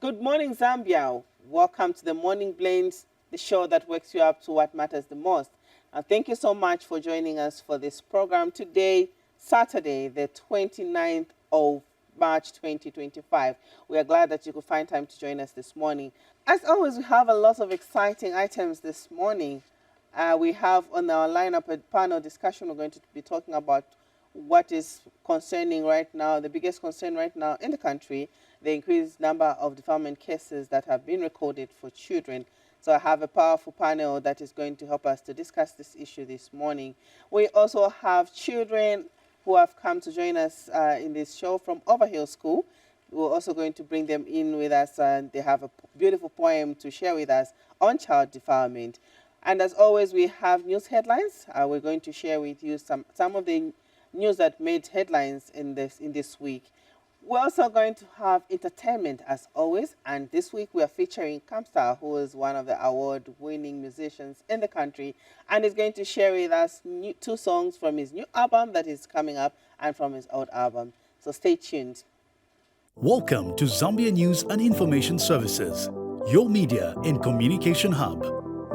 Good morning, Zambia. Welcome to the Morning Blends, the show that wakes you up to what matters the most. And thank you so much for joining us for this program today, Saturday, the 29th of March 2025. We are glad that you could find time to join us this morning. As always, we have a lot of exciting items this morning. We have on our lineup a panel discussion. We're going to be talking about what is concerning right now, the biggest concern right now in the country, the increased number of defilement cases that have been recorded for children. So I have a powerful panel that is going to help us to discuss this issue this morning. We also have children who have come to join us in this show from Overhill School. We're also going to bring them in with us, and they have a beautiful poem to share with us on child defilement. And as always, we have news headlines. We're going to share with you some of the news that made headlines in this week. We're also going to have entertainment as always, and this week we are featuring Kamstar, who is one of the award-winning musicians in the country, and is going to share with us two songs from his new album that is coming up and from his old album. So stay tuned. Welcome to Zambia News and Information Services, your media and communication hub.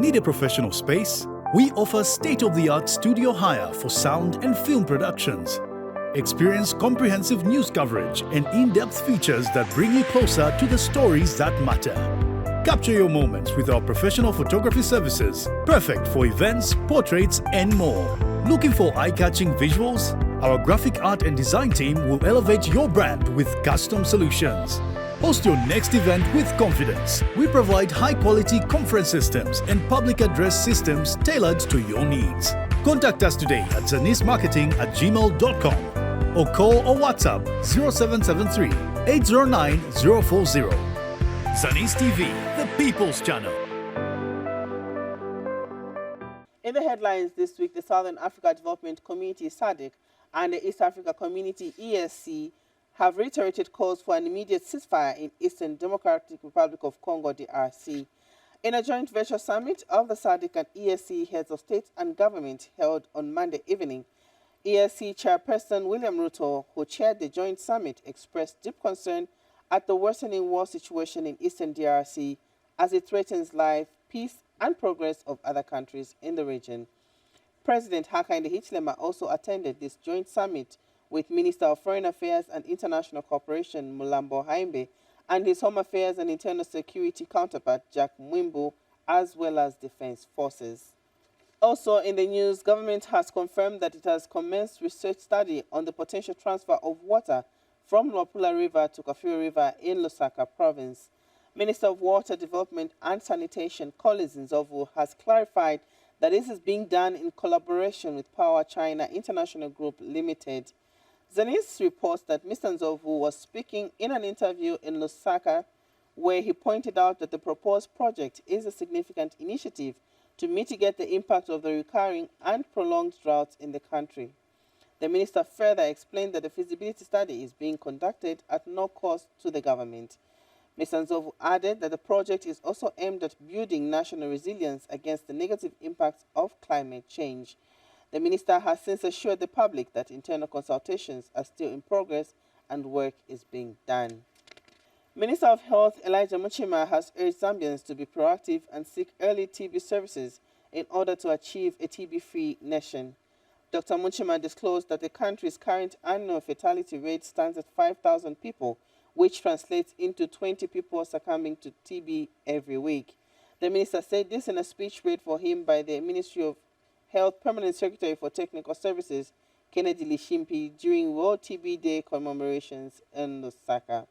Need a professional space? We offer state-of-the-art studio hire for sound and film productions. Experience comprehensive news coverage and in-depth features that bring you closer to the stories that matter. Capture your moments with our professional photography services, perfect for events, portraits, and more. Looking for eye-catching visuals? Our graphic art and design team will elevate your brand with custom solutions. Host your next event with confidence. We provide high-quality conference systems and public address systems tailored to your needs. Contact us today at zanismarketing@gmail.com or call or WhatsApp 0773 809 040. Zanis TV, the People's Channel. In the headlines this week, the Southern Africa Development Community SADC and the East Africa Community EAC have reiterated calls for an immediate ceasefire in Eastern Democratic Republic of Congo, DRC. In a joint virtual summit of the SADC and EAC heads of state and government held on Monday evening, EAC chairperson William Ruto, who chaired the joint summit, expressed deep concern at the worsening war situation in Eastern DRC as it threatens life, peace, and progress of other countries in the region. President Hakainde Hichilema also attended this joint summit with Minister of Foreign Affairs and International Cooperation Mulambo Haimbe and his Home Affairs and Internal Security counterpart Jack Mwimbu, as well as Defense Forces. Also in the news, government has confirmed that it has commenced research study on the potential transfer of water from Luapula River to Kafue River in Lusaka Province. Minister of Water Development and Sanitation Collins Nzovu has clarified that this is being done in collaboration with Power China International Group Limited. Zanis reports that Mr. Nzovu was speaking in an interview in Lusaka where he pointed out that the proposed project is a significant initiative to mitigate the impact of the recurring and prolonged droughts in the country. The minister further explained that the feasibility study is being conducted at no cost to the government. Mr. Nzovu added that the project is also aimed at building national resilience against the negative impacts of climate change. The minister has since assured the public that internal consultations are still in progress and work is being done. Minister of Health Elijah Muchima has urged Zambians to be proactive and seek early TB services in order to achieve a TB-free nation. Dr. Muchima disclosed that the country's current annual fatality rate stands at 5,000 people, which translates into 20 people succumbing to TB every week. The minister said this in a speech read for him by the Ministry of Health Permanent Secretary for Technical Services, Kennedy Lishimpi, during World TB Day commemorations in Lusaka.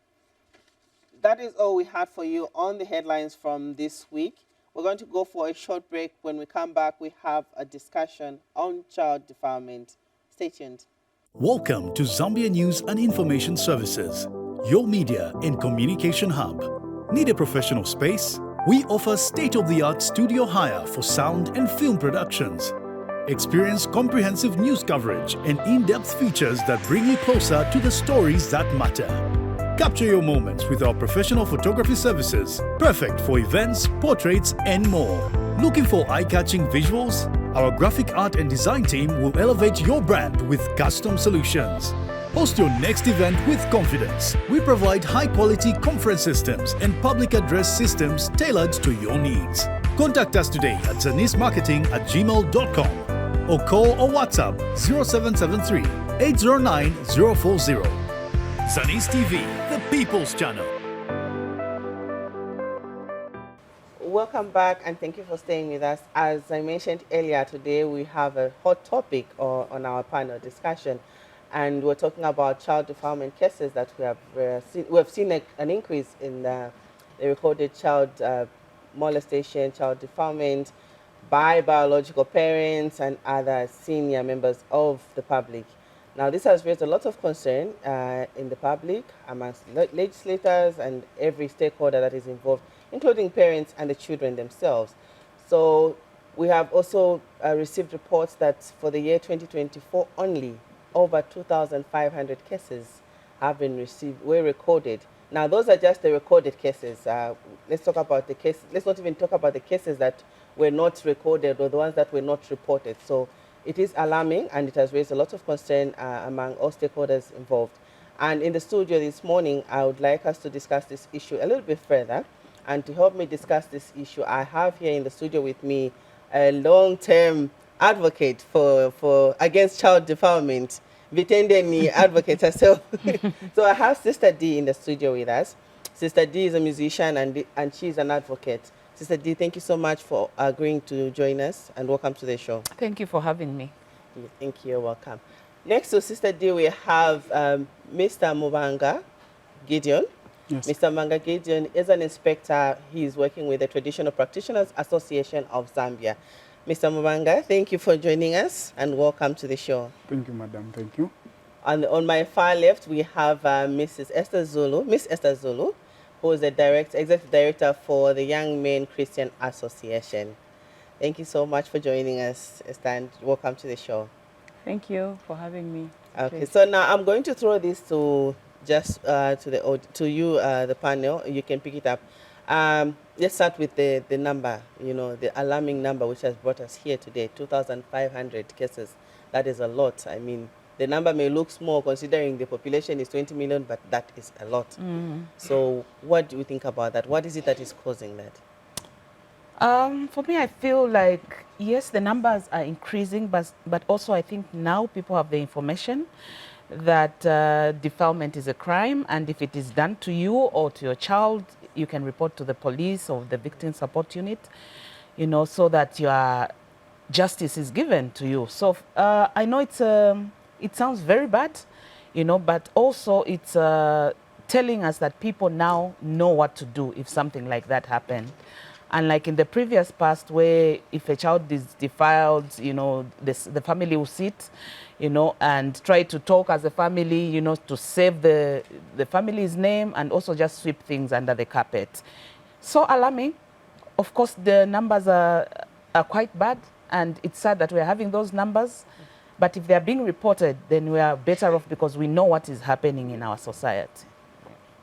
That is all we had for you on the headlines from this week. We're going to go for a short break. When we come back, we have a discussion on child defilement. Stay tuned. Welcome to Zambia News and Information Services, your media and communication hub. Need a professional space? We offer state-of-the-art studio hire for sound and film productions. Experience comprehensive news coverage and in-depth features that bring you closer to the stories that matter. Capture your moments with our professional photography services, perfect for events, portraits, and more. Looking for eye-catching visuals? Our graphic art and design team will elevate your brand with custom solutions. Host your next event with confidence. We provide high-quality conference systems and public address systems tailored to your needs. Contact us today at zanismarketing@gmail.com or call or WhatsApp 0773 809 040. Zanis TV, the People's Channel. Welcome back, and thank you for staying with us. As I mentioned earlier, today we have a hot topic on our panel discussion, and we're talking about child defilement cases that we have seen an increase in the recorded child molestation, child defilement by biological parents and other senior members of the public. Now, this has raised a lot of concern in the public, amongst legislators and every stakeholder that is involved, including parents and the children themselves. So we have also received reports that for the year 2024 only, over 2,500 cases have been were recorded. Now, those are just the recorded cases. Let's talk about the case. Let's not even talk about the cases that were not recorded or the ones that were not reported. So it is alarming, and it has raised a lot of concern among all stakeholders involved. And in the studio this morning, I would like us to discuss this issue a little bit further. And to help me discuss this issue, I have here in the studio with me a long-term advocate for against child defilement, Vitendeni advocate herself. So I have Sister D in the studio with us. Sister D is a musician and she's an advocate. Sister D, thank you so much for agreeing to join us, and welcome to the show. Thank you for having me. Thank you, you're welcome. Next to Sister D, we have Mr. Mubanga Gideon. Yes. Mr. Mubanga Gideon is an inspector. He's working with the Traditional Practitioners Association of Zambia. Mr. Mubanga, thank you for joining us, and welcome to the show. Thank you, madam. Thank you. And on my far left, we have Miss Esther Zulu, who is the executive director for the Young Men Christian Association. Thank you so much for joining us, Esther, and welcome to the show. Thank you for having me. Okay, so now I'm going to throw this to the panel. You can pick it up. Let's start with the number, the alarming number which has brought us here today, 2,500 cases. That is a lot. I mean, the number may look small considering the population is 20 million, but that is a lot. Mm-hmm. So what do you think about that? What is it that is causing that? For me, I feel like, yes, the numbers are increasing, but also I think now people have the information that defilement is a crime, and if it is done to you or to your child, you can report to the police or the victim support unit, so that your justice is given to you. So I know it sounds very bad, but also it's telling us that people now know what to do if something like that happened. And like in the previous past, where if a child is defiled, the family will sit, and try to talk as a family, to save the family's name and also just sweep things under the carpet. So alarming. Of course, the numbers are quite bad, and it's sad that we're having those numbers. But if they're being reported, then we are better off because we know what is happening in our society.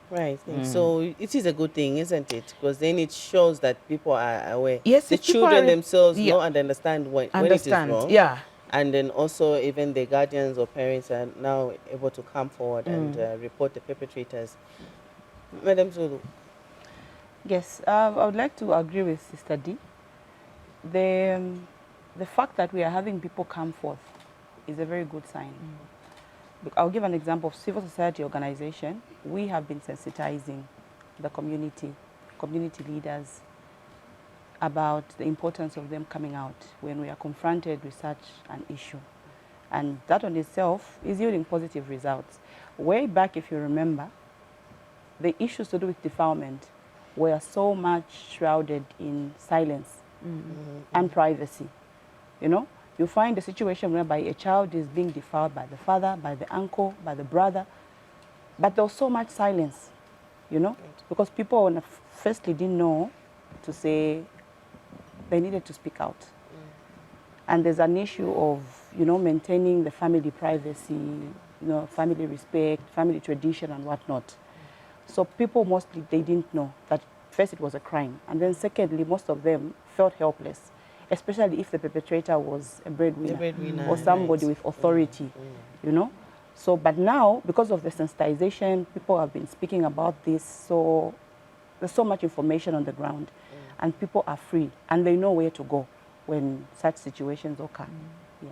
Right. So it is a good thing, isn't it? Because then it shows that people are aware. Yes, the children themselves know and understand when it is wrong. Yeah. And then also even the guardians or parents are now able to come forward and report the perpetrators. Madam Zulu. Yes, I would like to agree with Sister D. The fact that we are having people come forth is a very good sign. I'll give an example of civil society organization. We have been sensitizing the community leaders about the importance of them coming out when we are confronted with such an issue. And that on itself is yielding positive results. Way back, if you remember, the issues to do with defilement were so much shrouded in silence and privacy. You find a situation whereby a child is being defiled by the father, by the uncle, by the brother, but there was so much silence, because people firstly didn't know to say they needed to speak out. And there's an issue of, maintaining the family privacy, family respect, family tradition and whatnot. So people mostly, they didn't know that first it was a crime. And then secondly, most of them felt helpless, especially if the perpetrator was a breadwinner or somebody with authority, So, but now, because of the sensitization, people have been speaking about this, so there's so much information on the ground, and people are free, and they know where to go when such situations occur. Yeah.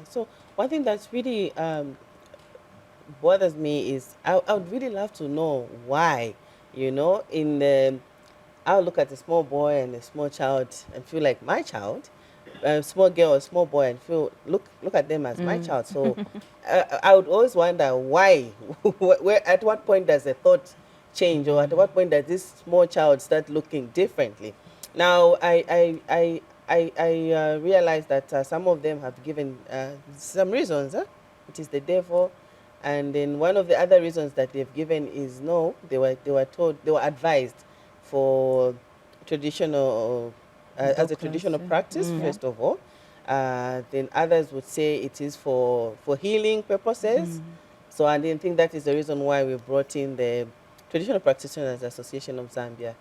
So one thing that's really bothers me is I would really love to know why, I'll look at a small boy and a small child and feel like my child, a small girl or a small boy, and feel look at them as my child. So I would always wonder why, where, at what point does the thought change, or at what point does this small child start looking differently? Now I realize that some of them have given some reasons. It is the devil, and then one of the other reasons that they've given is no, they were advised for traditional as a traditional practice first of all. Then others would say it is for healing purposes. So I didn't think that is the reason why we brought in the Traditional Practitioners Association of Zambia.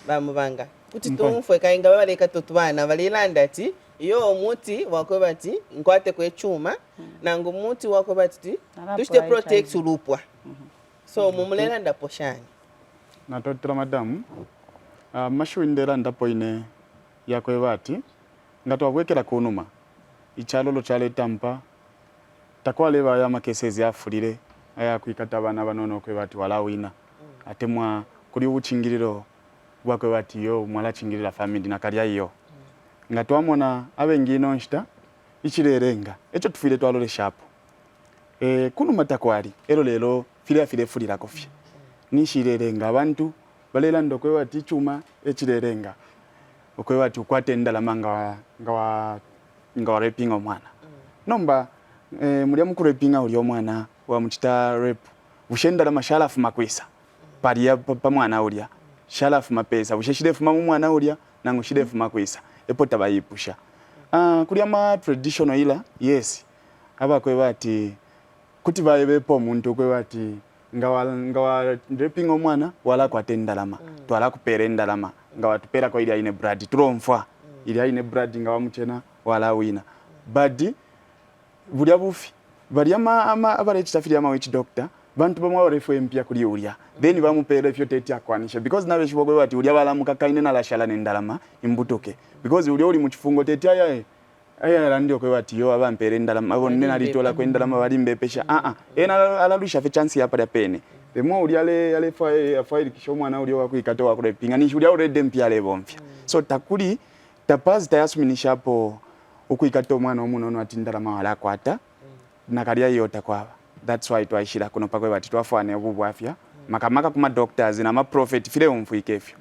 Bamubanga kuti tumfwe kainga baleka tutwana balilanda ati iyo omuti wakobati nkwate kwechuma nangu muti wakobati tushite protect ulupwa. So mumulela ndaposhani natotera madamu mashuindera ndapo ine yakwebati ngatwabwekera kunuma ichalolo chale tampa takwaleba ya makesezi afulire aya kwikata abana banono kwebati walawina atemwa kuli uchingiriro bwakwebati yo mwala chingirira family nakalya iyo ngatwamona abengino nshita ichirerenga echo tufile twalole shapo kunuma takwali ero lelo file fulira kofya nishirerenga abantu balela ndokwebati chuma echirerenga okwebati ukwatenda lamanga ngawa raping omwana nomba muri amukurepinga uli omwana wa muchita rap ushenda la mashalafu makwisa paliya pa mwana ulya shalafu mapesa usheshirefu mamu mwana ulya nangu shirefu makwisa epo tabayipusha kuli ama traditional ila yes abakwebati kuti bayebepo omuntu kwebati ngawa raping omwana wala kwatenda lama twala kuperenda lama ngawa tupera kwa ili aine brad tromfa ili aine brad ngawa muchena wala wina badi bulya bufi bali ama abalechitafiri ama witch doctor bantu bamwe barefu empya kuli ulya then bamupera ifyo tete akwanisha because nabe shibogwe bati ulya balamuka kaine na lashala nendalama imbutoke because ulya uli mu kifungo tete aya ndio kwe bati yo abampere ndalama abonne nalitola kwendalama bali mbepesha ena alalusha fe chance yapa da pene demo ulya ale file kisho mwana ulya wakwikata wakurepinga ni ulya already empya lebo mpya so takuli tapazi tayasuminisha hapo ukwikata omwana omunono ati ndalama wala kwata nakalya yota kwaba that's why twashira kuno pakwe bati twafane obubwafya makamaka kuma doctors na ma prophet file umfuikefyo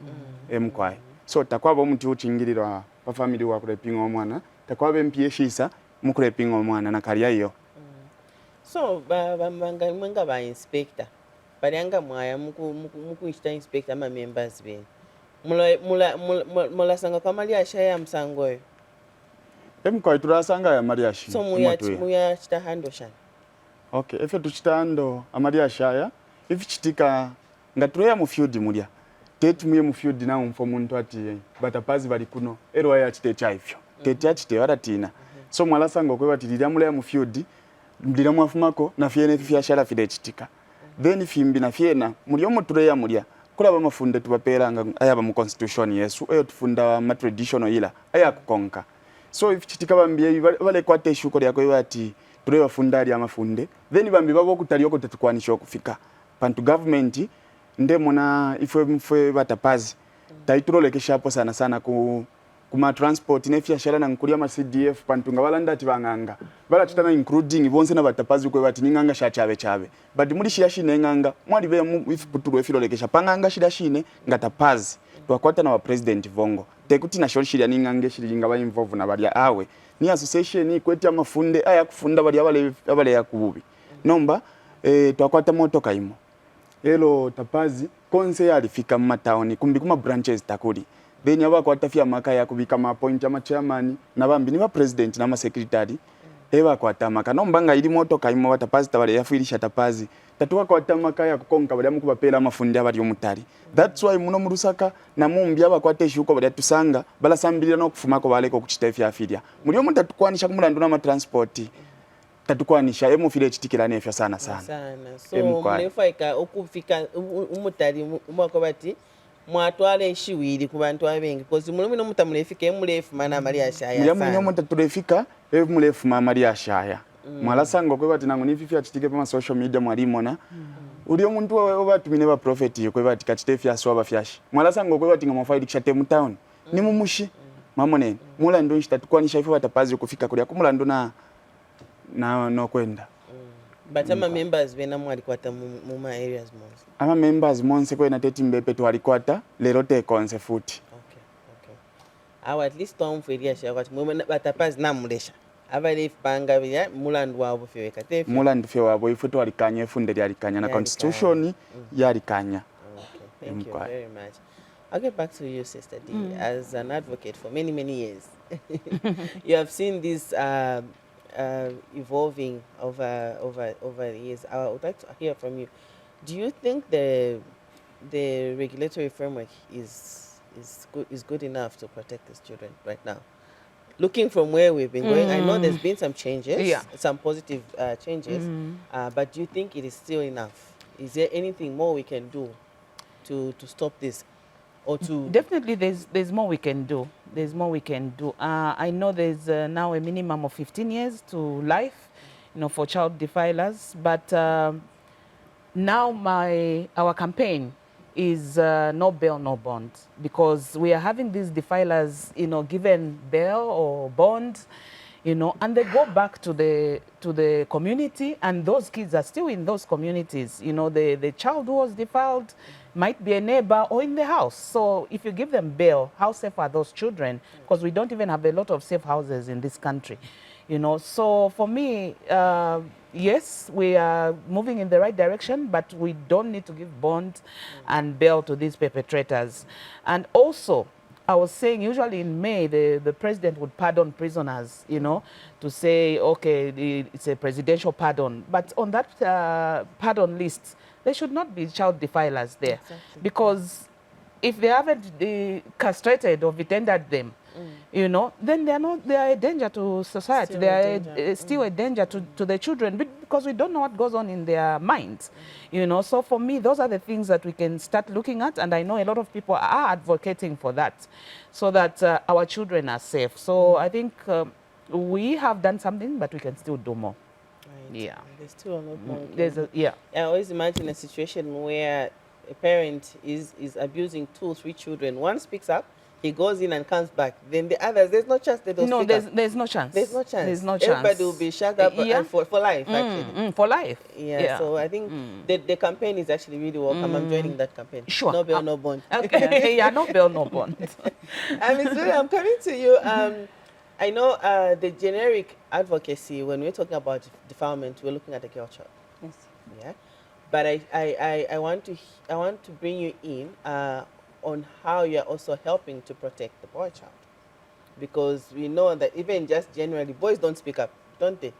emkwai so takwaba omuntu uchingirira pa family wa kurepinga omwana takwabe mpieshisa mukurepinga omwana nakalya yo so bamanga ba inspector balianga mwaya mukuishita inspector ama members be mula sanga kamali ashaya msango yo emkwai turasanga ya mariashi so muya chita hando shana okay efe tuchitando amaria shaya if chitika ngatureya mu field mulya tete muye mu field na umfo muntu ati batapazi bali kuno ero ya chite chaifyo tete achite waratina so mwala sango kwe batilira mulya mu field ndira mwafumako na fiene fya shala fide chitika then fimbi na fiena mulyo mutureya mulya kula ba mafunde tubaperanga ayaba mu constitution yesu eyo tufunda ma traditional ila aya kukonka so if chitika bambye bale kwate shuko lyako yati tule bafundali amafunde then bambi babo kutalioko tetukwanisha okufika pantu government ndemona ifwe batapazi taitulolekesha hapo sana kuma transport nefya shala na nkulia ma CDF pantu ngabalanda ati banganga bala chitana including bonse na batapazi kwe bati ninganga chabe but muri shine nganga mwali be ifutulwe filolekesha panganga shine ngatapazi twakwata na wa president Vongo tekuti na shorishira ningange shiringa ba involve na bali awe ni association ikweta mafunde aya kufunda bali abale yakububi nomba twakwata moto kaimo elo tapazi konse yalifika mu town kumbi kuma branches takuli then abakwatafya maka yakubika ma point ama chairman nabambi ni ba president na ma secretary kwatamaka nomba nga ili moto kaimo batapazi tabale yafirisha tapazi tatuwa kwatamaka yakukonka bali amukubapela mafunde abali omutali that's why muno mu Lusaka na mumbi abakwatesha uko bali tusanga balasambirira no kufumako baleko kuchita efya afirya muri omuntu atukwanisha kumulandu na ma transport tatukwanisha emufire ekitikira nefyo sana sana so Emukwana. mulefaika okufika umutali umwako bati mwatwala enshiwiri ku bantu abengi because mulumi nomuta mulefika emulefu mana mali ashaya mulya mwenye omuntu tulefika emulefu mama ali ashaya mwalasanga kwe bati nangu nififya kitike pa social media mwalimona uli omuntu obatumine ba prophet kwe bati kachitefya swaba fyashi mwalasanga kwe bati ngamafaidi kishate mu town ni mumushi mamone mula ndo nshitatukwanisha ifo batapazi kufika kuli akumula ndo na no kwenda but ama members bena mwali kwata mu ma areas most ama members monse kwena teti mbepe twali kwata lero te konse futi okay awa at least tom feria sha kwati mu batapazi namulesha abali fpanga bya mulandu wabo feweka tefi mulandu fe wabo ifu twalikanya efunde lyalikanya na constitution yalikanya. Okay, thank you very much. I'll get back to you, Sister D. As an advocate for many, many years, you have seen this evolving over the years. I would like to hear from you. Do you think the regulatory framework is good enough to protect these children right now? Looking from where we've been going, I know there's been some changes, some positive changes, but do you think it is still enough? Is there anything more we can do to stop this? Or to Definitely there's more we can do. There's more we can do. I know there's now a minimum of 15 years to life, for child defilers, but now our campaign is no bail, no bond, because we are having these defilers, given bail or bond, and they go back to the community, and those kids are still in those communities. The child who was defiled might be a neighbor or in the house. So if you give them bail, how safe are those children? Because we don't even have a lot of safe houses in this country. So for me, yes, we are moving in the right direction, but we don't need to give bond and bail to these perpetrators. And also, I was saying usually in May, the president would pardon prisoners, to say, okay, it's a presidential pardon. But on that pardon list, there should not be child defilers there. Exactly. Because if they haven't castrated or tendered them, then they are a danger to society. Still they are still a danger to the children, because we don't know what goes on in their minds. So for me, those are the things that we can start looking at, and I know a lot of people are advocating for that, so that our children are safe. So I think we have done something, but we can still do more. Right. Yeah. There's still a lot more. I always imagine a situation where a parent is abusing 2 or 3 children. One speaks up, he goes in and comes back. Then the others, there's no chance they don't speak up. There's no chance. There's no chance. There's no chance. Everybody will be shut up and for life, actually. For life. Yeah, so I think the campaign is actually really welcome. I'm joining that campaign. Sure. No bail, no bond. Okay. Yeah, no bail, no bond. Ms. Lulu, I'm coming to you. I know the generic advocacy, when we're talking about defilement, we're looking at the girl child. Yes. Yeah. But I want to bring you in on how you're also helping to protect the boy child. Because we know that even just generally, boys don't speak up, don't they?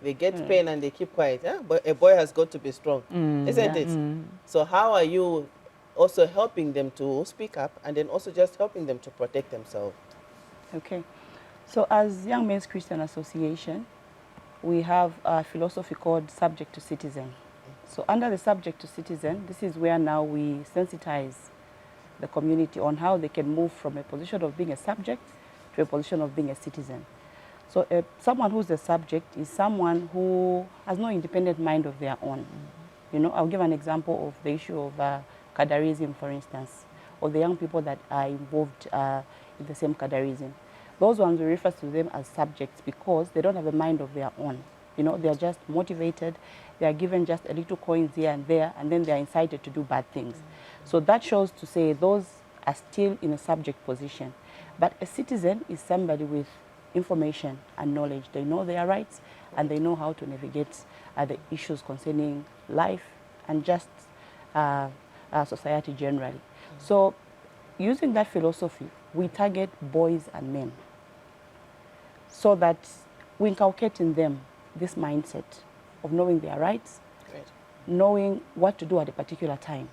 They get pain and they keep quiet. Yeah? But a boy has got to be strong, isn't it? So how are you also helping them to speak up, and then also just helping them to protect themselves? Okay. So as Young Men's Christian Association, we have a philosophy called subject to citizen. So under the subject to citizen, this is where now we sensitize the community on how they can move from a position of being a subject to a position of being a citizen. So someone who's a subject is someone who has no independent mind of their own. I'll give an example of the issue of cadarism, for instance, or the young people that are involved in the same cadarism. Those ones we refer to them as subjects because they don't have a mind of their own. They are just motivated. They are given just a little coins here and there, and then they are incited to do bad things. So that shows to say those are still in a subject position. But a citizen is somebody with information and knowledge. They know their rights, and they know how to navigate the issues concerning life and just society generally. So using that philosophy, we target boys and men so that we inculcate in them this mindset of knowing their rights, knowing what to do at a particular time.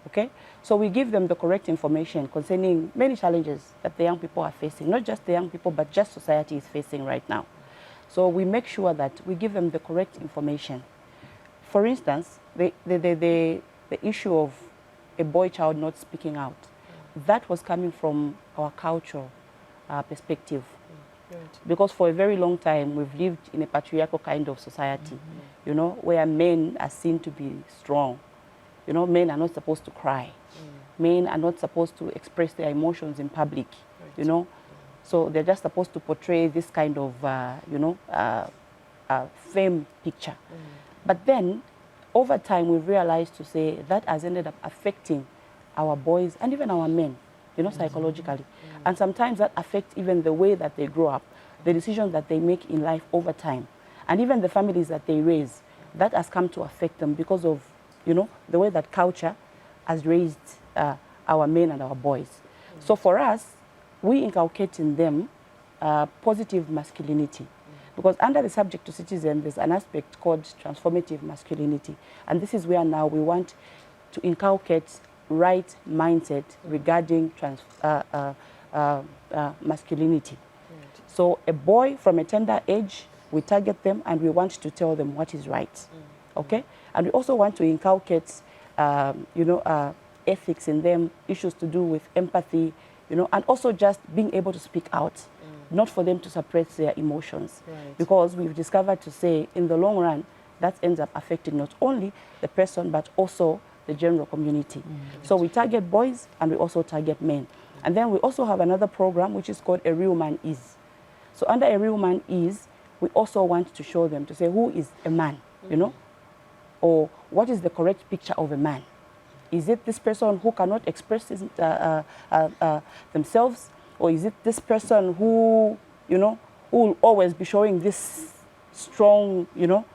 Okay? So we give them the correct information concerning many challenges that the young people are facing, not just the young people, but just society is facing right now. So we make sure that we give them the correct information. For instance, the issue of a boy child not speaking out, that was coming from our cultural perspective. Because for a very long time, we've lived in a patriarchal kind of society, you know, where men are seen to be strong. You know, men are not supposed to cry. Men are not supposed to express their emotions in public, you know. So they're just supposed to portray this kind of, you know, fame picture. But then, over time, we've realized to say that has ended up affecting our boys and even our men, you know, psychologically. And sometimes that affects even the way that they grow up, the decisions that they make in life over time, and even the families that they raise. That has come to affect them because of, you know, the way that culture has raised our men and our boys. So for us, we inculcate in them positive masculinity. Because under the subject to citizen, there's an aspect called transformative masculinity. And this is where now we want to inculcate right mindset regarding masculinity. So a boy from a tender age, we target them and we want to tell them what is right. Okay? And we also want to inculcate, you know, ethics in them, issues to do with empathy, you know, and also just being able to speak out, not for them to suppress their emotions. Because we've discovered to say, in the long run, that ends up affecting not only the person, but also the general community. So we target boys and we also target men. And then we also have another program which is called A Real Man Is. So under A Real Man Is, we also want to show them to say, who is a man, you know? Or what is the correct picture of a man? Is it this person who cannot express themselves? Or is it this person who, you know, who will always be showing this strong, you know,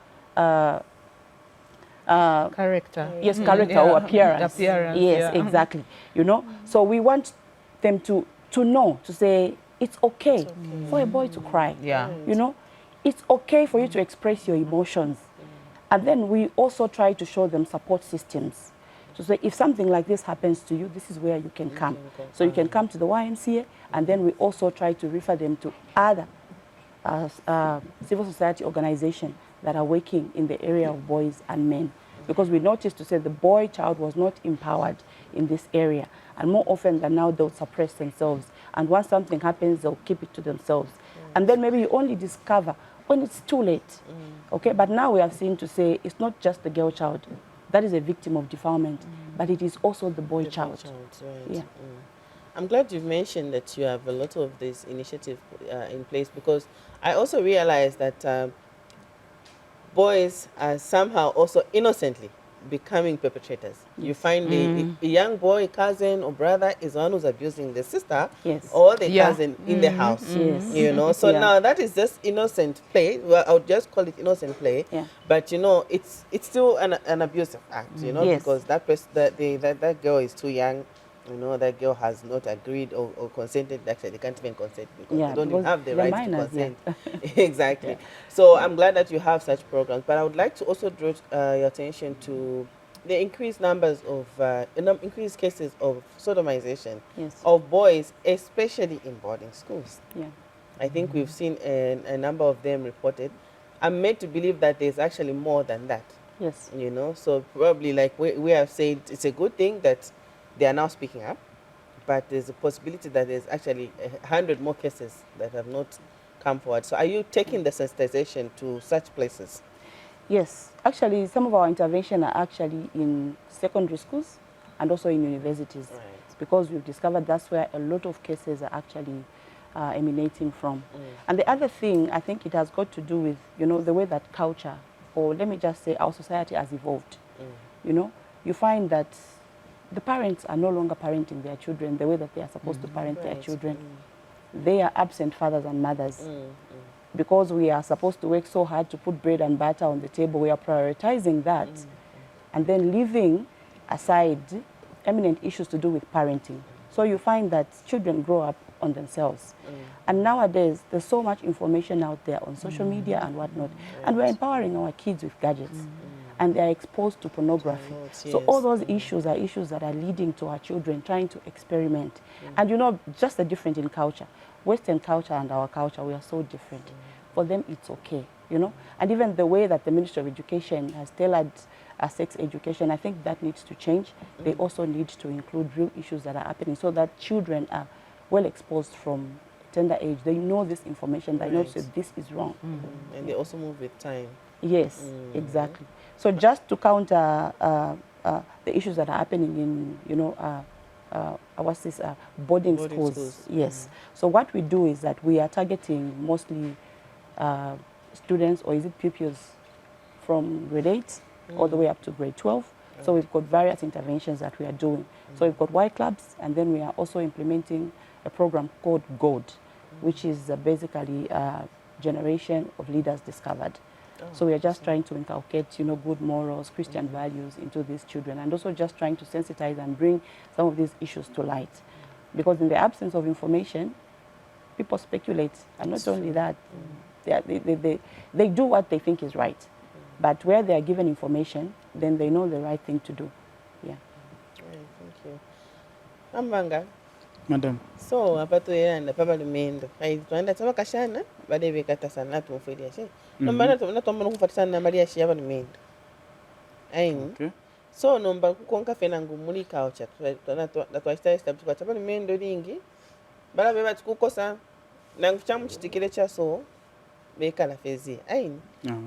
character. Yes, character or appearance. Appearance, yes, yeah. exactly. You know, so we want them to know, to say, it's okay for a boy to cry. Yeah. You know, it's okay for you to express your emotions. And then we also try to show them support systems. So say, if something like this happens to you, this is where you can come. So you can come to the YMCA, and then we also try to refer them to other civil society organizations that are working in the area of boys and men. Because we noticed to say the boy child was not empowered in this area. And more often than now, they'll suppress themselves. And once something happens, they'll keep it to themselves. And then maybe you only discover when it's too late. Okay, but now we have seen to say it's not just the girl child that is a victim of defilement, but it is also the boy child. Right. Yeah. I'm glad you've mentioned that you have a lot of this initiative in place, because I also realized that boys are somehow also innocently becoming perpetrators. You find a young boy, cousin or brother is one who's abusing the sister or the cousin in the house. You know, so now that is just innocent play. Well, I would just call it innocent play. But you know, it's still an abusive act. You know, because that person, that girl is too young. You know, that girl has not agreed or consented. Actually, they can't even consent because they don't even have the right to consent. Exactly. So I'm glad that you have such programs. But I would like to also draw your attention to the increased numbers of, increased cases of sodomization of boys, especially in boarding schools. I think we've seen a number of them reported. I'm made to believe that there's actually more than that. You know, so probably like we have said, it's a good thing that they are now speaking up, but there's a possibility that there's actually 100 more cases that have not come forward. So are you taking the sensitization to such places? Yes, actually some of our interventions are actually in secondary schools and also in universities, because we've discovered that's where a lot of cases are actually emanating from. And the other thing, I think it has got to do with, you know, the way that culture, or let me just say our society has evolved. You know, you find that the parents are no longer parenting their children the way that they are supposed to parent their children. They are absent fathers and mothers. Because we are supposed to work so hard to put bread and butter on the table, we are prioritizing that and then leaving aside eminent issues to do with parenting. So you find that children grow up on themselves. And nowadays, there's so much information out there on social media and whatnot. And we're empowering our kids with gadgets. And they are exposed to pornography. So all those issues are issues that are leading to our children trying to experiment. And you know, just the difference in culture. Western culture and our culture, we are so different. for them it's okay, you know. And even the way that the Ministry of Education has tailored sex education, I think that needs to change. They also need to include real issues that are happening so that children are well exposed from tender age. They know this information, they know that this is wrong. And they also move with time. Yes, exactly. So just to counter the issues that are happening in, you know, what's this, boarding schools. Yes. So what we do is that we are targeting mostly students, or is it pupils, from grade 8 all the way up to grade 12. So we've got various interventions that we are doing. So we've got Y clubs, and then we are also implementing a program called GOD, which is basically a generation of leaders discovered. So we are just trying to inculcate, you know, good morals, Christian values into these children, and also just trying to sensitize and bring some of these issues to light. Because in the absence of information, people speculate, and not only that, they do what they think is right. But where they are given information, then they know the right thing to do. Yeah. Right, thank you. Ambanga. Madam. So apa tu yana papa lumendo. Ai tuanda tama kashana bade bekata sana tumfuria she. Nomba na tomba kufatisana na Maria shi hapa lumendo. Ai. Okay. So nomba kukonka fena ngumuli culture. Na twasta establish kwa tapa lumendo lingi. Bala beba tukukosa na nguchamu chitikire cha so bekala fezi. Ai.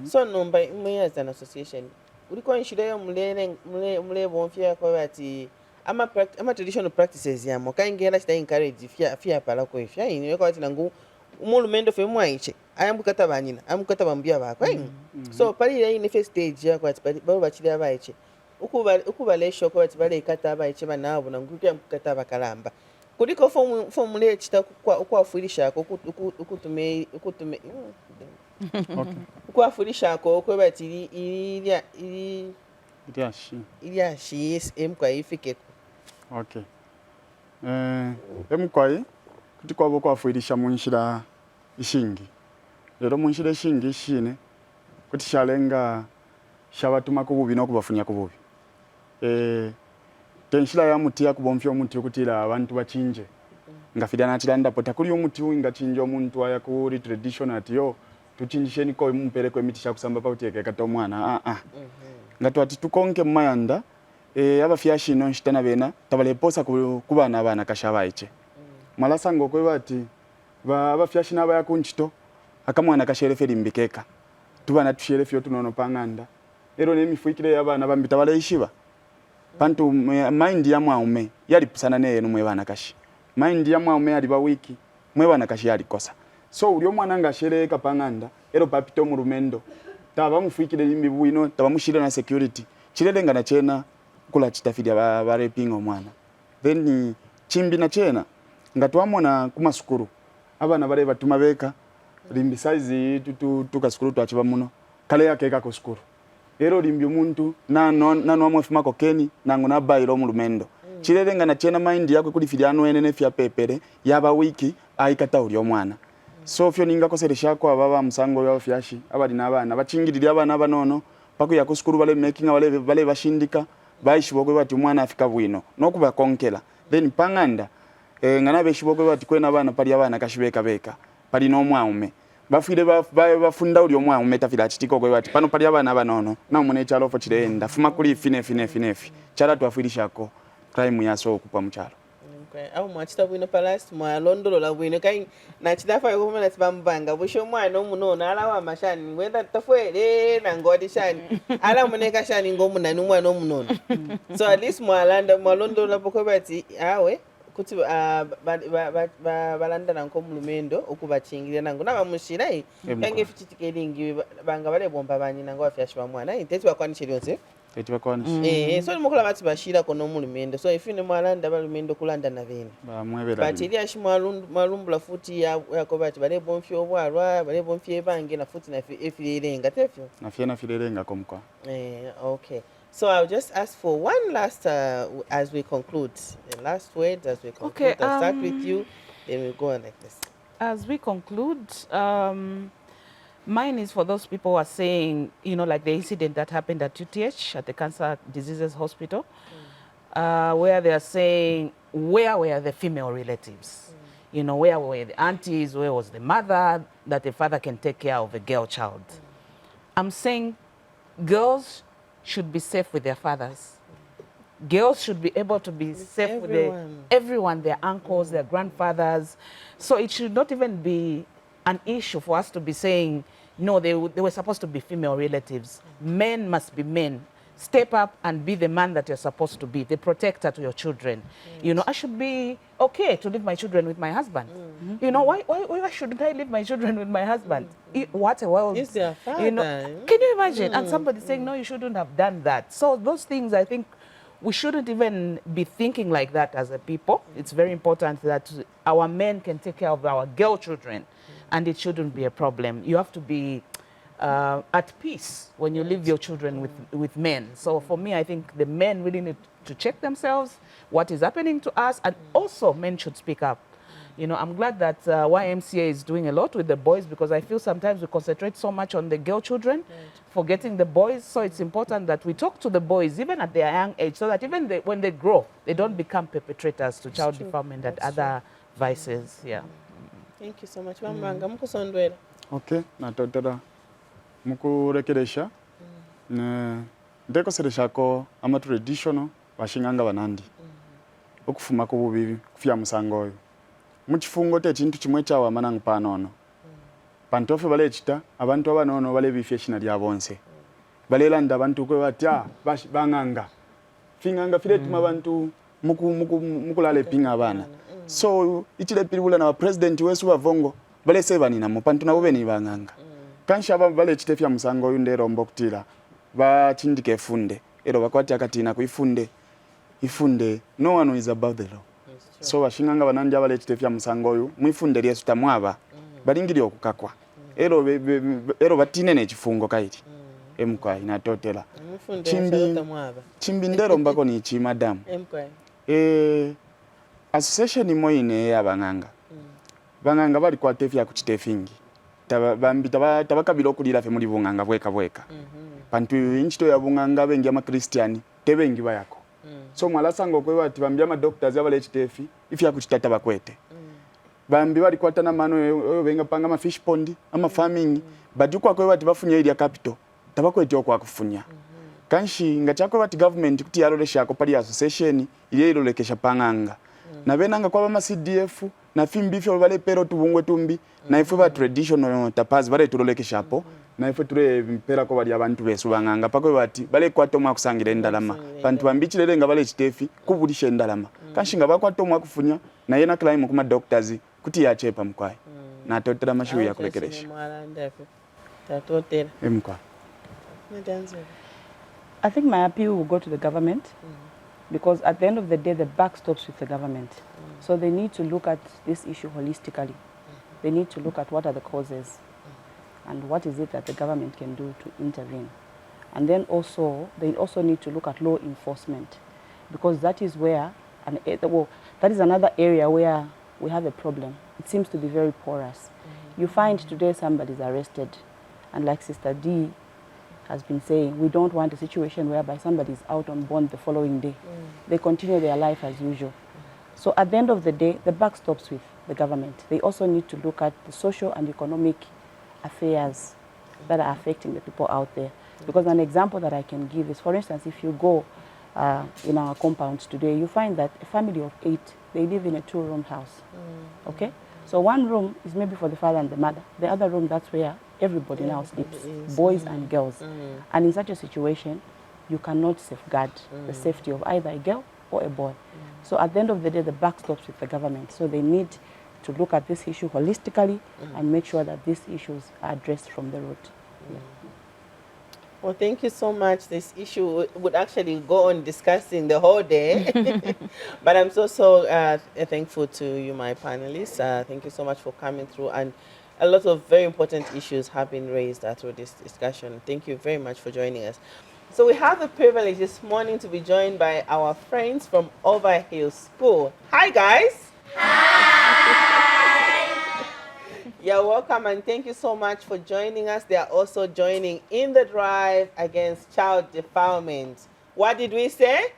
So nomba mwe as an association. Uliko nshire yo mule bonfia kwa bati ama traditional practices yamo kaingera chita encourage fia pala ko fia ini ko ati nangu umulumendo fe mwaiche ayambukata banyina amukata bambia bako so pali ile ni first stage ya kwa balo bachili abaiche ukuba lesho ko ati bale ikata abaiche banabo nangu kya mukata bakalamba kuliko formula chita kwa fuilisha ko ukutume okay kwa fuilisha ko bati iliashi emkwa ifike. Okay. Emkwai kuti kwabo kwafuirisha munshira ishingi. Lero munshira ishingi ishine kuti shalenga shabatuma kububi no kubafunya kububi. Tenshira ya muti yakubomfya omuti okutira abantu bachinje. Ngafidana tiranda pota kuli omuti winga chinjo omuntu aya kuri traditional atiyo tuchinjisheni ko mumpereko emiti shakusamba pauteke kata omwana ngatwati tukonke mmayanda abafyashi no nshitana bena tabaleposa kubana abana kashabaiche malasango kwe bati abafyashi naba yakunchito akamwana kasherefe limbikeka tubana tusherefe yotunono panganda ero nemifuikire yabana bambita baleishiba pantu mind ya mwaume yali pusana ne no mwebana kashi mind ya mwaume ali ba wiki mwebana kashi yali kosa so ulio mwana ngashereka panganda ero papito mu rumendo taba mufuikire limbibuino taba mushira na security chirelenga na chena kula chitafidia ba raping omwana then chimbi na chena ngatwamona kumasukuru abana bale batuma beka limbi size tukasukuru twachiba muno kale yake ka sukuru ero limbi omuntu nano amwefuma ko keni nango na bayiro mu lumendo chirelenga na chena mind yakwe kulifiriano enene fya pepere yaba wiki aikata uli omwana so fyo ninga koseresha ko ababa musango ya fyashi abali nabana bachingirira abana banono pako yakusukuru bale making bale bashindika baishibogwe bati umwana afika bwino nokuba konkela then panganda ngana beshibogwe bati kwena abana pali abana kashibeka beka pali no mwaume bafire bafunda uli omwaume tafira chitiko gwe bati pano pali abana banono na mune chalo fo chirenda fuma kuli fine chala twafirishako crime yaso okupwa mchalo. Au mwachita bwino palast mwa londolo la bwino kai na chitafa yoko na tibambanga busho mwana omunono ala wa mashani whether tafwele na ngodi shani ala muneka shani ngomu na numwana omunono so at least mwa londolo la boko bati awe kuti balanda na nkomulumendo okubachingirira nango nabamushira kange fichitikelingi banga bale bomba banyi nango afyashi ba mwana inteti bakwanishira yonse so nimukula bati bashira kono mulumendo so ifine mwalanda balumendo kulanda na bene bamwebera bati ili ashi malumbula futi yako bati bale bomfyo obwarwa bale bomfye bange na futi na efilerenga tefyo na filerenga komkwa okay. So I'll just ask for one last as we conclude the last word as we conclude. Okay, I'll start with you, then we'll go on like this. As we conclude, mine is for those people who are saying, you know, like the incident that happened at UTH, at the Cancer Diseases Hospital, where they are saying, where were the female relatives? You know, where were the aunties? Where was the mother that the father can take care of a girl child? I'm saying girls should be safe with their fathers. Girls should be able to be safe with everyone, their uncles, their grandfathers. So it should not even be an issue for us to be saying, no, they were supposed to be female relatives. Men must be men. Step up and be the man that you're supposed to be, the protector to your children. You know, I should be okay to leave my children with my husband. You know, why shouldn't I leave my children with my husband? What a world. It's their father. You know, can you imagine? And somebody saying, no, you shouldn't have done that. So those things, I think, we shouldn't even be thinking like that as a people. It's very important that our men can take care of our girl children, and it shouldn't be a problem. You have to be at peace when you leave your children with men. So for me, I think the men really need to check themselves, what is happening to us, and also men should speak up. You know, I'm glad that YMCA is doing a lot with the boys, because I feel sometimes we concentrate so much on the girl children, forgetting the boys. So it's important that we talk to the boys, even at their young age, so that even when they grow, they don't become perpetrators to child defilement and other vices. Yeah. Thank you so much. Wambanga, mukusondwera. Okay, natotera mukurekeresha ndekosereshako ama traditional bashinganga banandi okufuma ko bubibi kufya musango oyo mukifungo te kintu kimwe kyawa manang panono pantofe balechita abantu abanono bale bifye shina lya bonse balelanda abantu kwe batya banganga finganga filetuma abantu mukulale pinga abana so ichile pilibula na president wesu bavongo bale sebanina mu pantu nabo beni banganga kansha bale chitefya musango oyo ndero mbokutira bachindike funde ero bakwati akatina kuifunde ifunde no one is above the law. So bashinganga banandi abale chitefya musango oyo mwifunde lyesu tamwaba balingiri okukakwa ero batine ne kifungo kaiti emkwa inatotela chimbi ndero mbako ni chi madam association imoine yabanganga banganga bali kwatefya ku chitefingi tabakabila okulira fe muri bunganga bweka pantu inchito ya bunganga bengi ama Christian tebengi bayako so mwalasango kwe bati bambya ama doctors abale chitefi ifya kuchitata bakwete bambi bali kwatana mano oyo benga panga ama fish pond ama farming badukwa kwe bati bafunya area capital tabakwete okwa kufunya kanshi ngachako bati government kuti yarolesha yako pali association ile ilolekesha panganga na benanga kwa bama CDF na fimbi fyo bale pero tubungwe tumbi na ifu ba traditional tapazi bale tulolekesha hapo na ifu ture mpera ko bali abantu besu banganga pako bati bale kwatomwa kusangira endalama bantu bambichilele nga bale chitefi kubulisha endalama kanshinga bakwatomwa kufunya na yena claim kuma doctors kuti yachepa mkwai na totera mashu ya kulekeresha tatotera emkwa. I think my appeal will go to the government because at the end of the day, the buck stops with the government. So they need to look at this issue holistically. They need to look at what are the causes and what is it that the government can do to intervene. And then also, they also need to look at law enforcement because that is where, that is another area where we have a problem. It seems to be very porous. You find today somebody is arrested and like Sister D has been saying, we don't want a situation whereby somebody is out on bond the following day. They continue their life as usual. So at the end of the day, the buck stops with the government. They also need to look at the social and economic affairs that are affecting the people out there. Because an example that I can give is, for instance, if you go in our compounds today, you find that a family of 8, they live in a 2-room house. Okay? So one room is maybe for the father and the mother. The other room, that's where everybody now sleeps, boys and girls. And in such a situation, you cannot safeguard the safety of either a girl or a boy. So at the end of the day, the buck stops with the government. So they need to look at this issue holistically and make sure that these issues are addressed from the root. Well, thank you so much. This issue would actually go on discussing the whole day. But I'm so thankful to you, my panelists. Thank you so much for coming through. And a lot of very important issues have been raised through this discussion. Thank you very much for joining us. So we have the privilege this morning to be joined by our friends from Overhill School. Hi, guys. You're welcome, and thank you so much for joining us. They are also joining in the drive against child defilement. What did we say?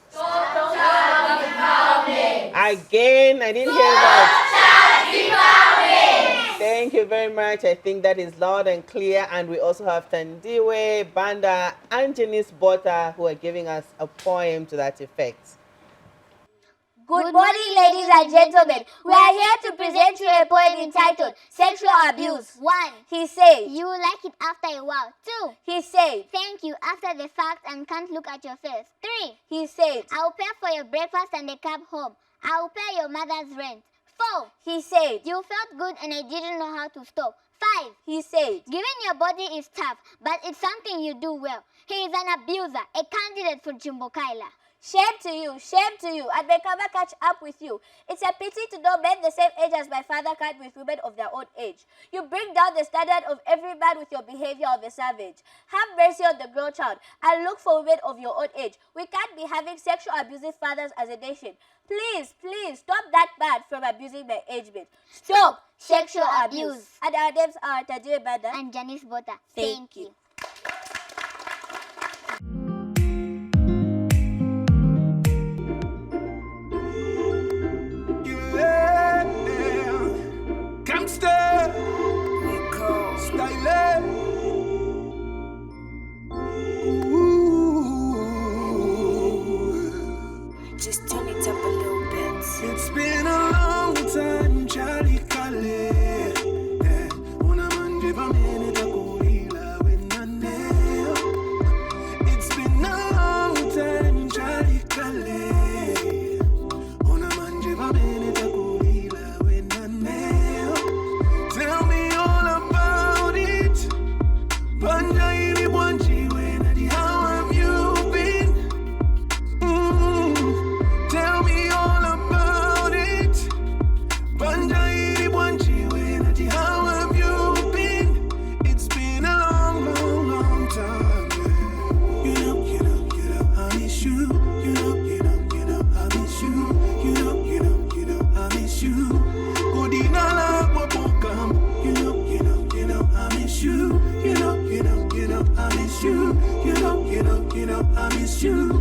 Stop child defilement. Again, I didn't hear that. Thank you very much. I think that is loud and clear. And we also have Tandiwe, Banda, and Janice Bota, who are giving us a poem to that effect. Good morning, ladies and gentlemen. We are here to present you a poem entitled Sexual Abuse. 1. He said, You will like it after a while. 2. He said, Thank you after the fact and can't look at your face. 3. He said, I'll pay for your breakfast and the cab home. I'll pay your mother's rent. 4. He said, You felt good and I didn't know how to stop. 5. He said, Giving your body is tough, but it's something you do well. He is an abuser, a candidate for Jimbo Kaila. Shame to you, I may never catch up with you. It's a pity to know men the same age as my father can't with women of their own age. You bring down the standard of every man with your behavior of a savage. Have mercy on the girl child and look for women of your own age. We can't be having sexual abusive fathers as a nation. Please, stop that man from abusing my age mate. Stop sexual abuse. And our names are Tandiwe Banda And Janice Bota. Thank you. Just turn it up a little bit. It's been a long time, Charlie Kale. It's been a long time, Charlie Kale. Tell me all about it. Banjairi Bwanji, how have you been? Tell me all about it. Banjairi Bwanji, how have you been? It's been a long, long, long time. You know, I miss you. You know, I miss you. You know, I miss you. Godinala Wapokam. You know, I miss you. You know, I miss you. You know, I miss you.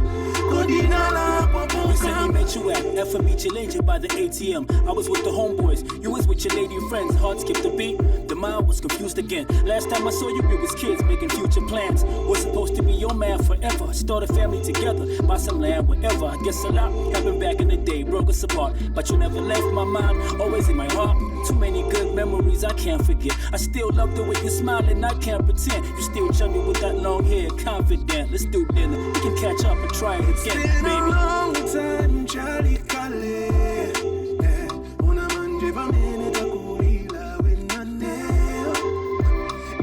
Godinala We said we Wapokam. met you at FME Challenge by the ATM. I was with the homeboys, you was with your lady friends. Heart skipped a beat, the mind was confused again. Last time I saw you, we was kids making future plans. Was supposed to be your man forever. Start a family together, buy some land, whatever. I guess a lot happened back in the day, broke us apart. But you never left my mind, always in my heart. Too many good memories I can't forget. I still love the way you smile and I can't pretend. You still chubby with that long hair, confident. Let's do dinner, we can catch up and try it again, Been a baby. long time, Charlie Kale.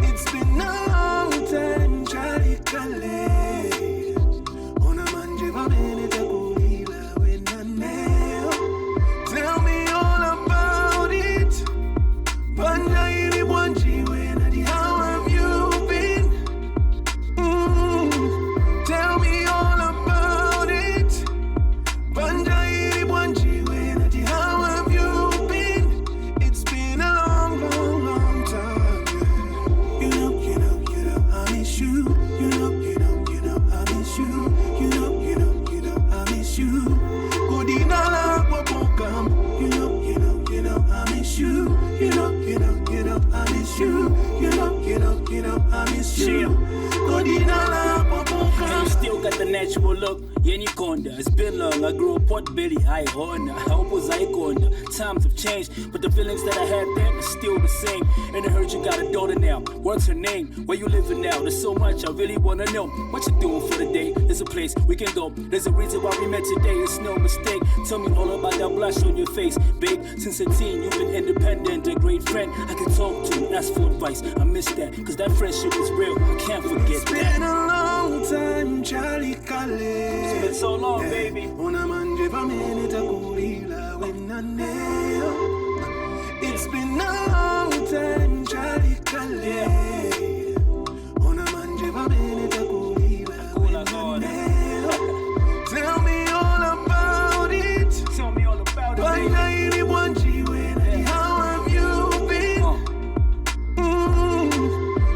It's been a long time, Charlie Kale. Tell me all about it. Banjairi Bwanji, how have you been? Tell me all about it. Banjairi Bwanji, how have you been? It's been a long, long, long time. You know, I miss you. You know, I miss you. You know, I miss you. Godinala Wapokam. You know, I miss you. You know, I miss you. You know, I miss you. Godinala And Wapokam. you still got the natural look, Yeni Konda. It's been long, I grew up pot belly, I honor. How was I Konda? Times have changed, but the feelings that I had then are still the same. And I heard you got a daughter now. What's her name? Where you living now? There's so much I really wanna know. What you doing for the day? There's a place we can go. There's a reason why we met today, it's no mistake. Tell me all about that blush on your face, babe. Since a teen, you've been independent, a great friend I can talk to, ask for advice. I miss that, cause that friendship was real. I can't forget It's been that. a long time, Charlie Kale. It's been so long, baby. It's been a long time, Charlie Kale. Tell me all about it. Tell me all about it, baby. Banjairi Bwanji, how have you been?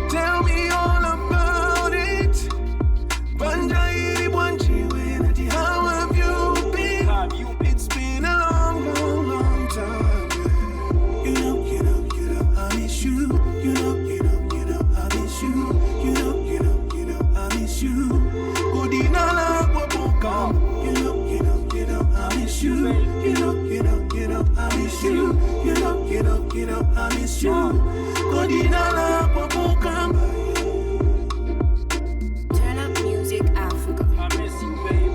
Tell me all about it. Banjairi Bwanji, how have you been? How have you been? It's been a long, it up, I miss you. Kodinala Popokamba. Turn up music, Africa. I miss you, babe.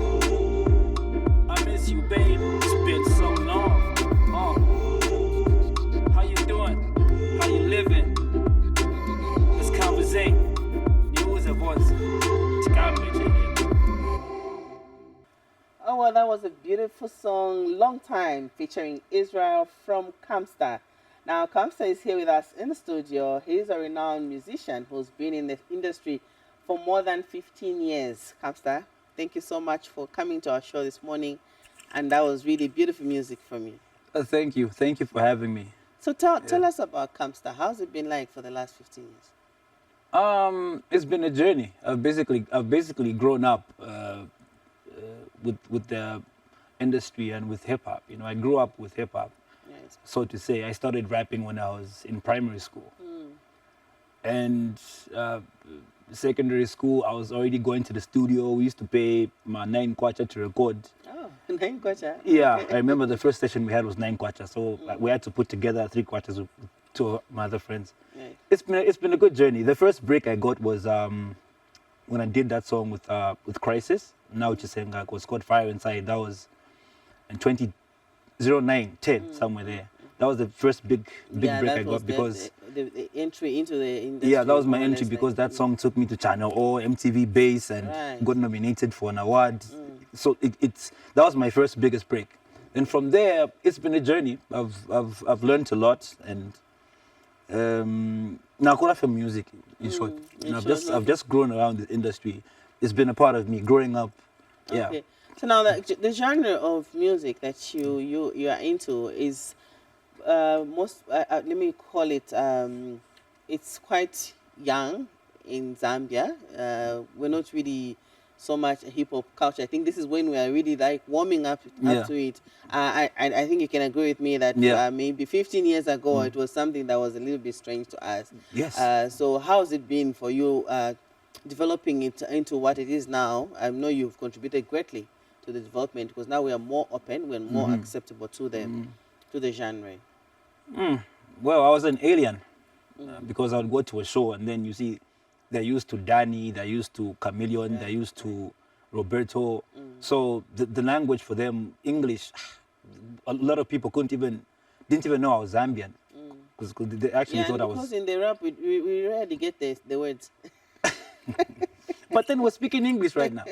I miss you, babe. It's been so long. How you doing? How you living? Let's conversate. News of what's Oh, well, that was a beautiful song, Long Time, featuring Israel from Kamsta. Now, Kamsta is here with us in the studio. He's a renowned musician who's been in the industry for more than 15 years. Kamsta, thank you so much for coming to our show this morning. And that was really beautiful music from you. Thank you. Thank you for having me. So tell us about Kamsta. How's it been like for the last 15 years? It's been a journey. I've basically grown up with the industry and with hip hop. You know, I grew up with hip hop, Yes. so to say. I started rapping when I was in primary school, and secondary school. I was already going to the studio. We used to pay my 9 kwacha to record. Oh, 9 kwacha. Yeah, I remember the first session we had was 9 kwacha, so we had to put together 3 kwachas with 2 of my other friends. Right. It's been a good journey. The first break I got was when I did that song with Crisis. Now which is saying it was called Fire Inside. That was in 2009, 10 somewhere there. That was the first big break I got because the entry into the industry. yeah, that was my more or entry less, because like, that song took me to Channel O, MTV Base, and Right. got nominated for an award. So that was my first biggest break. And from there, it's been a journey. I've learned a lot, and now I from music in short. in And short, I've just grown around the industry. It's been a part of me growing up. Yeah. Okay. So now the genre of music that you are into is let me call it it's quite young in Zambia. We're not really so much a hip hop culture. I think this is when we are really like warming up to it. I think you can agree with me that maybe 15 years ago it was something that was a little bit strange to us. Yes. So how has it been for you developing it into what it is now? I know you've contributed greatly to the development because now we are more open, we're more acceptable to them, to the genre. Well, I was an alien because I would go to a show and then you see they're used to Danny, they're used to Chameleon, they're used to Roberto. So the language for them, English, a lot of people didn't even know I was Zambian because they actually thought I was. Because in the rap we rarely get the words. But then we're speaking English right now.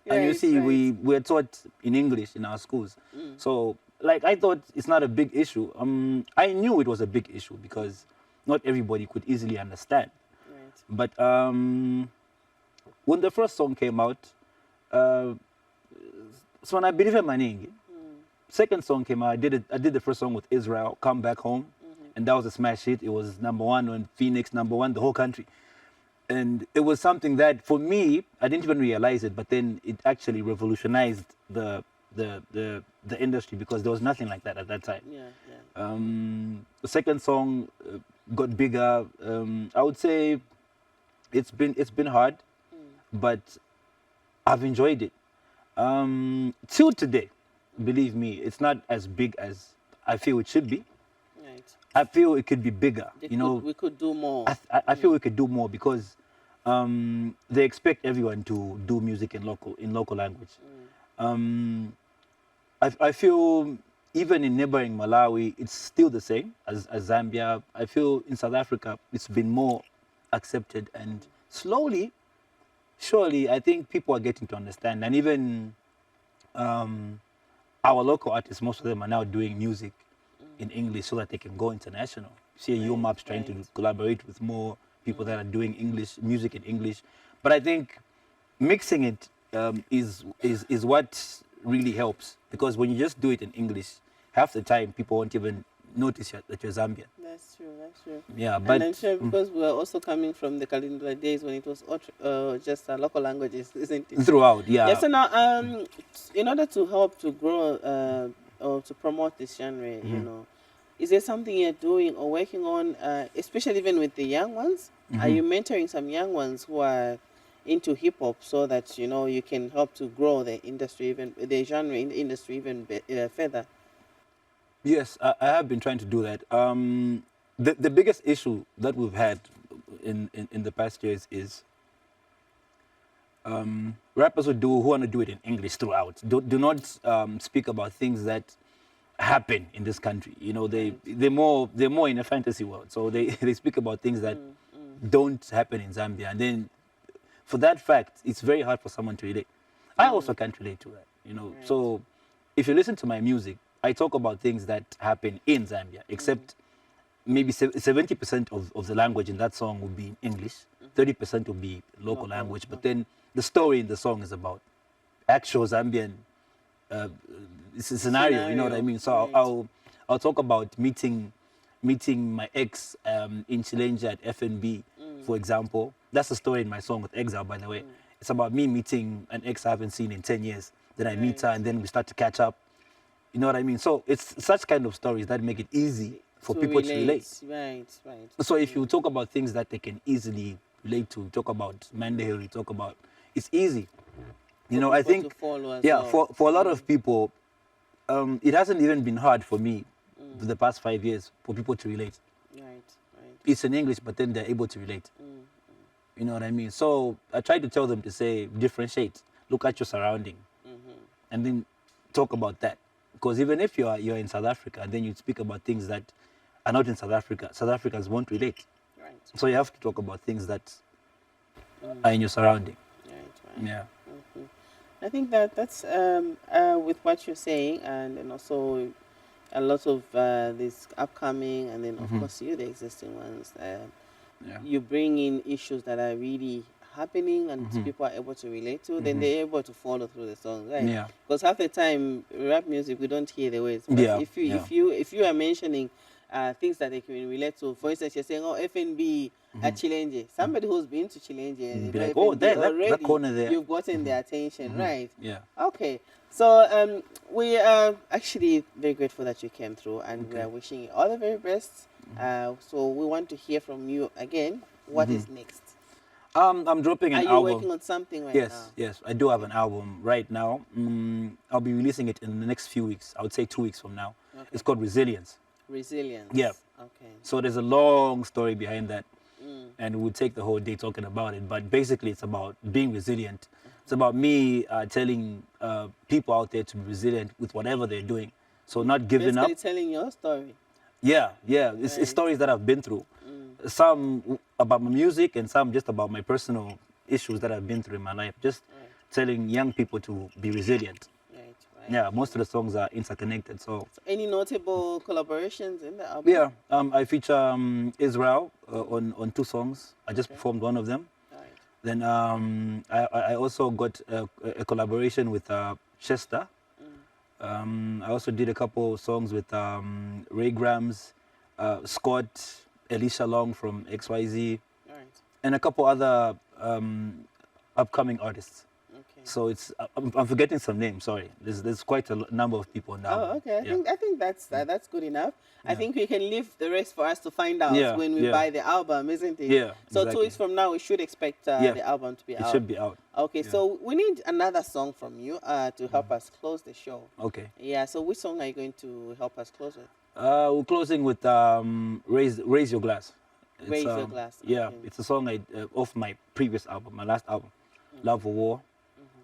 And you Right, see, right. we're taught in English in our schools. So, like, I thought it's not a big issue. I knew it was a big issue because not everybody could easily understand. Right. But when the first song came out, so when I believe in Maningi, second song came out, I did the first song with Israel, Come Back Home, and that was a smash hit. It was #1 on Phoenix, #1 the whole country. And it was something that, for me, I didn't even realize it, but then it actually revolutionized the industry because there was nothing like that at that time. Yeah. The second song got bigger. I would say it's been hard, but I've enjoyed it. Till today, believe me, it's not as big as I feel it should be. Right. I feel it could be bigger. We could do more. I feel we could do more because they expect everyone to do music in local language. I feel even in neighboring Malawi, it's still the same as Zambia. I feel in South Africa, it's been more accepted, and slowly, surely, I think people are getting to understand. And even our local artists, most of them are now doing music in English so that they can go international. See, UMAP's trying to collaborate with more people that are doing music in English. But I think mixing it is what really helps, because when you just do it in English, half the time people won't even notice that you're Zambian. That's true. Yeah, but and I'm sure because we're also coming from the Kalindula days when it was just local languages, isn't it? Throughout, yeah. Yes, so now, in order to help to grow or to promote this genre, you know, is there something you're doing or working on, especially even with the young ones? Are you mentoring some young ones who are into hip hop so that you can help to grow the industry, the genre in the industry even further? Yes, I have been trying to do that. the biggest issue that we've had in the past years is rappers who want to do it in English throughout. Do not speak about things that happen in this country. You know, they're more in a fantasy world. So they speak about things that don't happen in Zambia. And then for that fact, it's very hard for someone to relate. I also can't relate to that, you know. Right. So if you listen to my music, I talk about things that happen in Zambia, except maybe 70% of the language in that song would be in English, 30% would be local language, but then the story in the song is about actual Zambian scenario, you know what I mean? So Right. I'll talk about meeting my ex in Chilenja at FNB, for example. That's the story in my song with Exile, by the way. It's about me meeting an ex I haven't seen in 10 years. Then I meet her and then we start to catch up. You know what I mean? So it's such kind of stories that make it easy for people to relate. Right. So if you talk about things that they can easily relate to, talk about Mandehuri, talk about, it's easy. You know, I people think, to follow as yeah, well. for a lot of people, it hasn't even been hard for me for the past 5 years for people to relate. Right. It's in English, but then they're able to relate. You know what I mean? So I try to tell them to say, differentiate, look at your surrounding, and then talk about that. Because even if you're in South Africa, and then you speak about things that are not in South Africa, South Africans won't relate. Right. So you have to talk about things that are in your surrounding. Right. Yeah. I think that's with what you're saying, and then also a lot of these upcoming, and then of course the existing ones. You bring in issues that are really happening, and people are able to relate to. Then they're able to follow through the songs, right? Yeah. Because half the time, rap music we don't hear the words. But Yeah, if yeah. if you are mentioning things that they can relate to, for instance, you're saying, oh, FNB at Chilenje. Somebody who's been to Chilenje, Be you know, like, oh, FNB there, that already, corner there. you've gotten their attention, right? Yeah. Okay, so we are actually very grateful that you came through, and we are wishing you all the very best. So we want to hear from you again. What is next? I'm dropping Are an you album. working on something right Yes, now? yes, I do have an album right now. I'll be releasing it in the next few weeks. I would say 2 weeks from now. Okay. It's called Resilience. Resilience. Yeah. Okay. So there's a long story behind that, and we'll take the whole day talking about it. But basically, it's about being resilient. It's about me telling people out there to be resilient with whatever they're doing. So not giving up. Basically telling your story. Yeah. It's stories that I've been through. Some about my music and some just about my personal issues that I've been through in my life. Just telling young people to be resilient. Right. Yeah, most of the songs are interconnected. So Any notable collaborations in the album? yeah, I feature Israel on 2 songs. I just performed one of them. Right. Then I also got a collaboration with Chester. I also did a couple songs with Ray Grams, Scott, Elisha Long from XYZ, Right. and a couple other upcoming artists. Okay. So it's I'm forgetting some names. Sorry, there's quite a number of people now. Oh, okay. Yeah. I think that's good enough. I think we can leave the rest for us to find out Yeah, when we yeah. buy the album, isn't it? Yeah, So 2 exactly. weeks from now, we should expect Yeah. the album to be It out. should be out. Okay, so we need another song from you to help us close the show. Okay. Yeah. So which song are you going to help us close with? We're closing with Raise Your Glass. It's, Raise Your Glass, Yeah, okay. it's a song off my previous album, my last album, Love for War.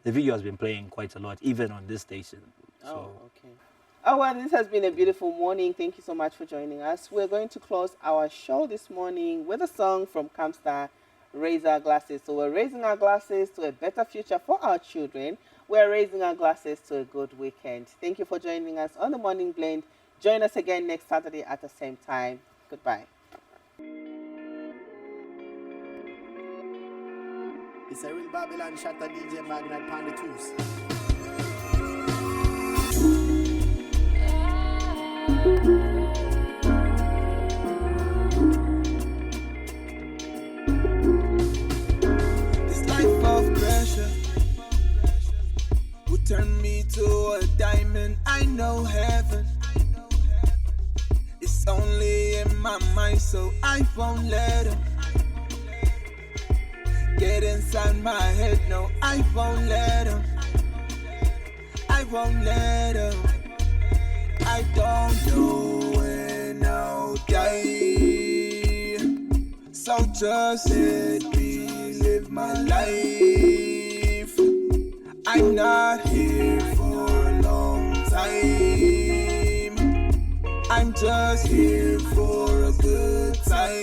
The video has been playing quite a lot, even on this station. So Oh, okay. Oh, well, this has been a beautiful morning. Thank you so much for joining us. We're going to close our show this morning with a song from Camstar, Raise Our Glasses. So we're raising our glasses to a better future for our children. We're raising our glasses to a good weekend. Thank you for joining us on The Morning Blend. Join us again next Saturday at the same time. Goodbye. It's a real Babylon shot a DJ Magnet on the twos. This life of pressure will turn me to a diamond. I know heaven. It's only in my mind, so I won't let him get inside my head. No, I won't let him. I won't let him. I don't know when I'll die. just let me live my life. I'm not here for a long time. I'm just here for a good time.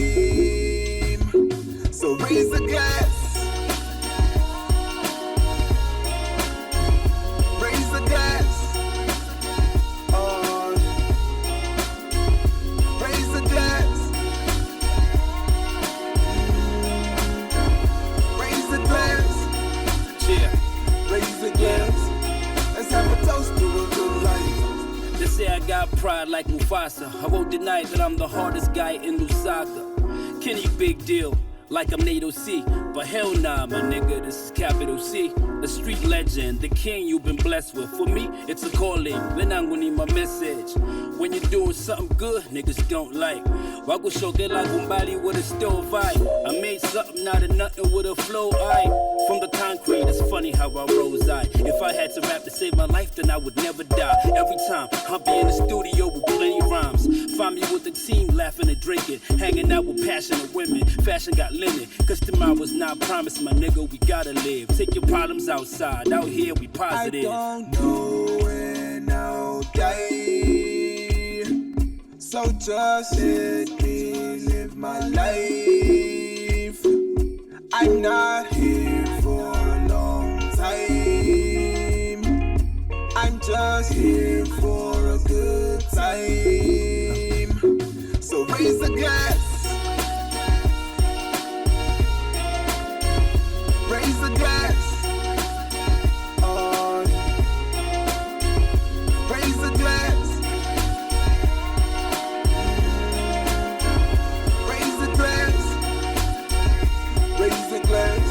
So raise a glass. Raise a glass. Raise a glass. Raise a glass. Yeah. Raise a glass. Let's have a toast to a good life. They say I got pride like Mufasa. I won't deny that I'm the hardest guy in Lusaka. Kenny big deal, like I'm NATO C. But hell nah, my nigga, this is capital C. The street legend, the king you've been blessed with. For me, it's a calling. Then I'm gonna need my message. When you're doing something good, niggas don't like. Wago shoke like Umbali with a stove vibe. I made something out of nothing with a flow eye. From the concrete, it's funny how I rose I. If I had to rap to save my life, then I would never die. Every time I'll be in the studio with plenty rhymes. Find me with the team laughing and drinking. Hanging out with passionate women. Fashion got limit. Cause tomorrow's not promised, my nigga, we gotta live. Take your problems outside. Out here, we positive. I don't know when I'll die. So just let me live my life. I'm not here for a long time. I'm just here for a good time. So raise a glass. Raise a glass. Raise a glass. Raise a glass. Raise a glass.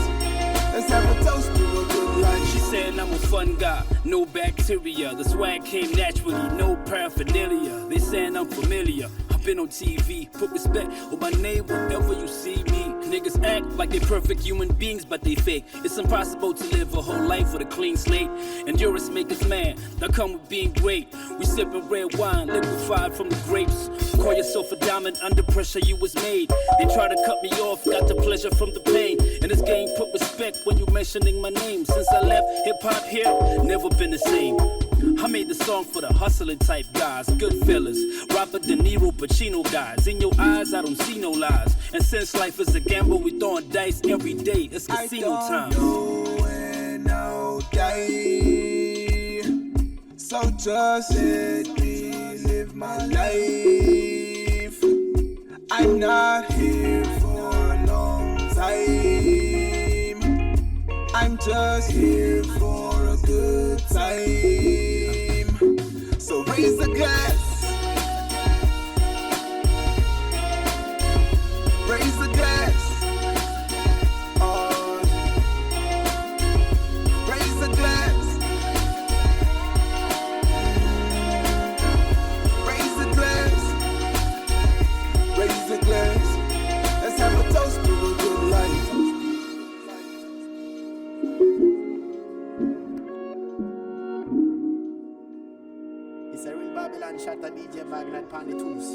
Let's have a toast to a good life. She saying I'm a fun guy, no bacteria. The swag came naturally, no paraphernalia. They saying I'm familiar. I've been on TV, put respect on my name whenever you see me. Niggas act like they're perfect human beings, but they fake. It's impossible to live a whole life with a clean slate. Endurance make us man, that come with being great. We sipping red wine, liquefied from the grapes. Call yourself a diamond, under pressure you was made. They try to cut me off, got the pleasure from the pain. In this game, put respect when you mentioning my name. Since I left hip-hop here, never been the same. I made the song for the hustling type guys, good fellas, Robert De Niro, Pacino guys. In your eyes, I don't see no lies. And since life is a gamble, we throwing dice every day. It's casino time. I don't know when I'll die. So just let me live my life. I'm not here for a long time. I'm just here for a good time. So raise a glass. Raise a glass. Raise a glass. Raise a glass. Raise a glass. Let's have a toast to a good life. It's a real Babylon shot a DJ Magnet on the tools.